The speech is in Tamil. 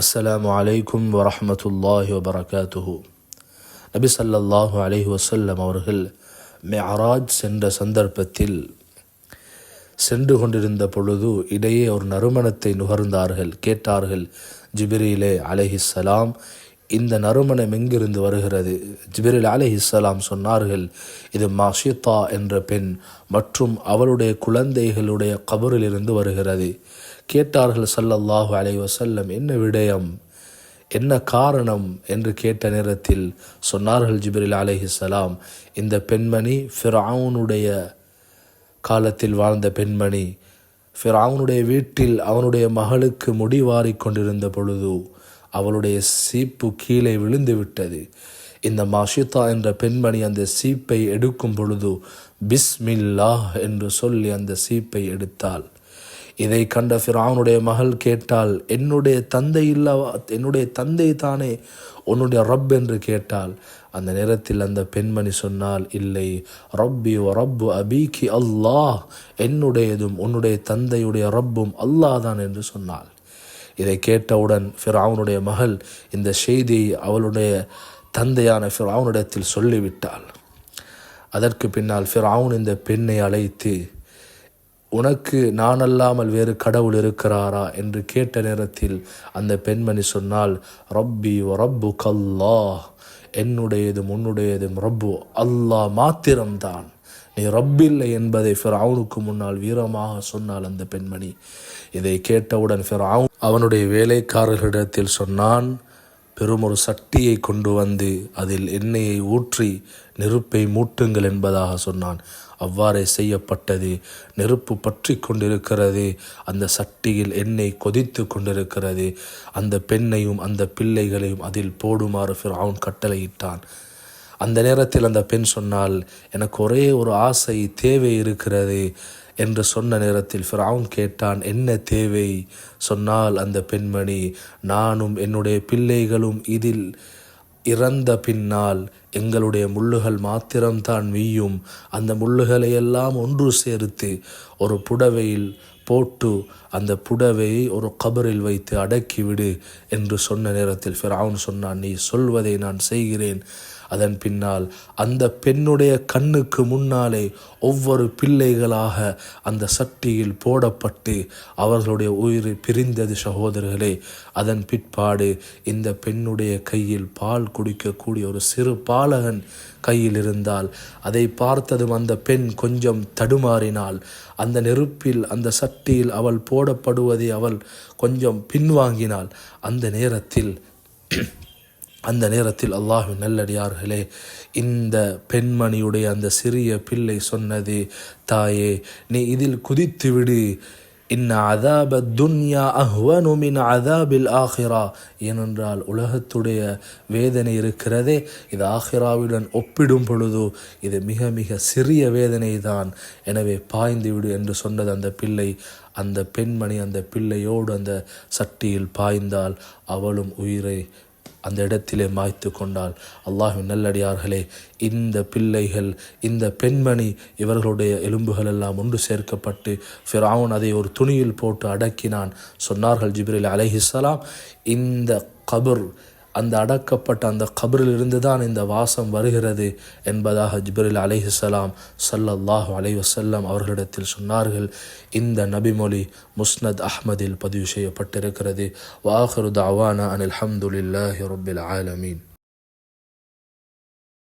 அஸ்ஸலாமு அலைக்கும் வரஹ்மத்துல்லாஹி வபரகாத்துஹு. நபி ஸல்லல்லாஹு அலைஹி வஸல்லம் அவர்கள் மிஅராஜ் சென்ற சந்தர்ப்பத்தில் சென்று கொண்டிருந்த பொழுது இடையே ஒரு நறுமணத்தை நுகர்ந்தார்கள். கேட்டார்கள், ஜிப்ரீலே அலைஹிஸ்ஸலாம், இந்த நறுமணம் எங்கிருந்து வருகிறது? ஜிப்ரீல் அலைஹிஸ்ஸலாம் சொன்னார்கள், இது மாஷிதா என்ற பெண் மற்றும் அவளுடைய குழந்தைகளுடைய கபரிலிருந்து வருகிறது. கேட்டார்கள் ஸல்லல்லாஹு அலைஹி வஸல்லம், என்ன விடயம், என்ன காரணம் என்று கேட்ட நேரத்தில் சொன்னார்கள் ஜிப்ரீல் அலைஹிஸ்ஸலாம், இந்த பெண்மணி ஃபிர்அவுனுடைய காலத்தில் வாழ்ந்த பெண்மணி. ஃபிர்அவுனுடைய வீட்டில் அவனுடைய மகளுக்கு முடிவாரி கொண்டிருந்த பொழுது அவளுடைய சீப்பு கீழே விழுந்து விட்டது. இந்த மாஷிதா என்ற பெண்மணி அந்த சீப்பை எடுக்கும் பொழுது பிஸ்மில்லாஹ் என்று சொல்லி அந்த சீப்பை எடுத்தாள். இதை கண்ட ஃபிர்அவுனுடைய மகள் கேட்டாள், என்னுடைய தந்தை தானே உன்னுடைய ரப் என்று கேட்டாள். அந்த நேரத்தில் அந்த பெண்மணி சொன்னால், இல்லை, ரப்பி வ ரப்பு அபீகி அல்லாஹ், என்னுடையதும் உன்னுடைய தந்தையுடைய ரப்பும் அல்லாஹ் தான் என்று சொன்னாள். இதை கேட்டவுடன் ஃபிர்அவுனுடைய மகள் இந்த செய்தியை அவளுடைய தந்தையான ஃபிர்அவுனிடத்தில் சொல்லிவிட்டாள். அதற்கு பின்னால் ஃபிர்அவுன் இந்த பெண்ணை அழைத்து, உனக்கு நான் அல்லாமல் வேறு கடவுள் இருக்கிறாரா என்று கேட்ட நேரத்தில் அந்த பெண்மணி சொன்னால், ரப்பி வ ரப்பு கல்லாஹ், என்னுடையதும் உன்னுடையதும் ரப்பு அல்லாஹ் மாத்திரம்தான், நீ ரப்பில்லை என்பதை ஃபிர்அவுனுக்கு முன்னால் வீரமாக சொன்னால் அந்த பெண்மணி. இதை கேட்டவுடன் ஃபிர்அவுன் அவனுடைய வேலைக்காரர்களிடத்தில் சொன்னான், பெரும் ஒரு சட்டியை கொண்டு வந்து அதில் எண்ணெயை ஊற்றி நெருப்பை மூட்டுங்கள் என்பதாக சொன்னான். அவ்வாறே செய்யப்பட்டது. நெருப்பு பற்றி கொண்டிருக்கிறது, அந்த சட்டியில் எண்ணெய் கொதித்து கொண்டிருக்கிறது. அந்த பெண்ணையும் அந்த பிள்ளைகளையும் அதில் போடுமாறு ஃபிர்அவுன் கட்டளையிட்டான். அந்த நேரத்தில் அந்த பெண் சொன்னால், எனக்கு ஒரே ஒரு ஆசை, தேவை இருக்கிறது என்று சொன்ன நேரத்தில் ஃபிர்அவுன் கேட்டான், என்ன தேவை? சொன்னால் அந்த பெண்மணி, நானும் என்னுடைய பிள்ளைகளும் இதில் இறந்த பின்னால் எங்களுடைய முள்ளுகள் மாத்திரம்தான் வீயும், அந்த முள்ளுகளை எல்லாம் ஒன்று சேர்த்து ஒரு புடவையில் போட்டு அந்த புடவையை ஒரு கபரில் வைத்து அடக்கிவிடு என்று சொன்ன நேரத்தில் ஃபிர்அவுன் சொன்னான், நீ சொல்வதை நான் செய்கிறேன். அதன் பின்னால் அந்த பெண்ணுடைய கண்ணுக்கு முன்னாலே ஒவ்வொரு பிள்ளைகளாக அந்த சட்டியில் போடப்பட்டு அவர்களுடைய உயிர் பிரிந்தது சகோதரர்களே. அதன் பிற்பாடு இந்த பெண்ணுடைய கையில் பால் குடிக்கக்கூடிய ஒரு சிறு பாலகன் கையில் இருந்தால் அதை பார்த்ததும் அந்த பெண் கொஞ்சம் தடுமாறினாள். அந்த நெருப்பில் அந்த சட்டியில் அவள் போடப்படுவதை அவள் கொஞ்சம் பின்வாங்கினாள். அந்த நேரத்தில் அல்லாஹ்வின் நல்லடியார்களே, இந்த பெண்மணியுடைய அந்த சிறிய பிள்ளை சொன்னது, தாயே, நீ இதில் குதித்து விடு, இன்ன அதாப துன்யா அஹ்வனு மின் அதாபில் ஆஹிரா, ஏனென்றால் உலகத்துடைய வேதனை இருக்கிறதே, இது ஆஹிராவுடன் ஒப்பிடும் பொழுது இது மிக மிக சிறிய வேதனை தான், எனவே பாய்ந்து விடு என்று சொன்னது அந்த பிள்ளை. அந்த பெண்மணி அந்த பிள்ளையோடு அந்த சட்டியில் பாய்ந்தால் அவளும் உயிரை அந்த இடத்திலே மாய்த்து கொண்டாள். அல்லாஹ்வின் நல்லடியார்களே, இந்த பிள்ளைகள், இந்த பெண்மணி, இவர்களுடைய எலும்புகள் எல்லாம் ஒன்று சேர்க்கப்பட்டு ஃபிர்அவுன் அதை ஒரு துணியில் போட்டு அடக்கினான். சொன்னார்கள் ஜிப்ரீல் அலைஹிஸ்ஸலாம், இந்த கபர், அந்த அடக்கப்பட்ட அந்த கபரிலிருந்து தான் இந்த வாசம் வருகிறது என்பதாக ஜிப்ரீல் அலைஹிஸ்ஸலாம் ஸல்லல்லாஹு அலைஹி வஸல்லம் அவர்களிடத்தில் சொன்னார்கள். இந்த நபிமொழி முஸ்னத் அஹ்மதில் பதிவு செய்யப்பட்டிருக்கிறது. வ ஆகிரு தஅவானா அனில் ஹம்துலில்லாஹி ரப்பில் ஆலமீன்.